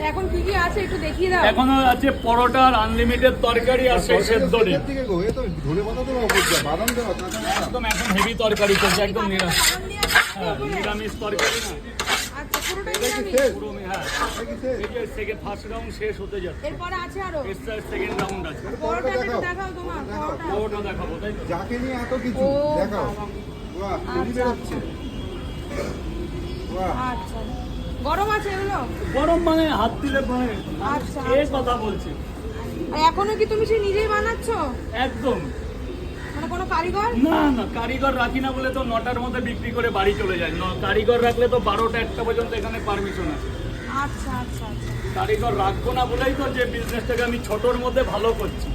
এখন কি কি আছে একটু দেখিয়ে দাও। এখনো আছে পরোটার আনলিমিটেড তরকারি আর সেই সেদ্ধ ডিম। একদম এখন হেভি তরকারি চলছে, একদম নিরামিষ তরকারি না। আচ্ছা পুরোটাই নিরামিষ? পুরো হ্যাঁ, এই যে সেকেন্ড ফার্স্ট রাউন্ড শেষ হতে যাচ্ছে, এরপরে আছে আরো? এর সেকেন্ড রাউন্ড আছে। পরোটা একটু দেখাও তোমার পরোটা দেখাবো তাই তো? যাকে নিয়ে এত কিছু ও দেখাও। বাবা। বাহ, আচ্ছা, খুবই বেরোচ্ছে। বাহ, আচ্ছা গরম আছে এগুলো? গরম মানে হাত দিলে মানে আচ্ছা, এই আচ্ছা। কথা বলছি। আর এখনো কি তুমি সেই নিজেই বানাচ্ছো? একদম মানে কোনো কারিগর? না না, কারিগর রাখি না বলে তো 9টার মধ্যে বিক্রি করে বাড়ি চলে যায়। কারিগর রাখলে তো 12টা 1টা পর্যন্ত এখানে পারমিশন আছে। আচ্ছা আচ্ছা আচ্ছা। কারিগর রাখবো না বলেই তো যে বিজনেসটাকে আমি ছোটর মধ্যে ভালো করছি।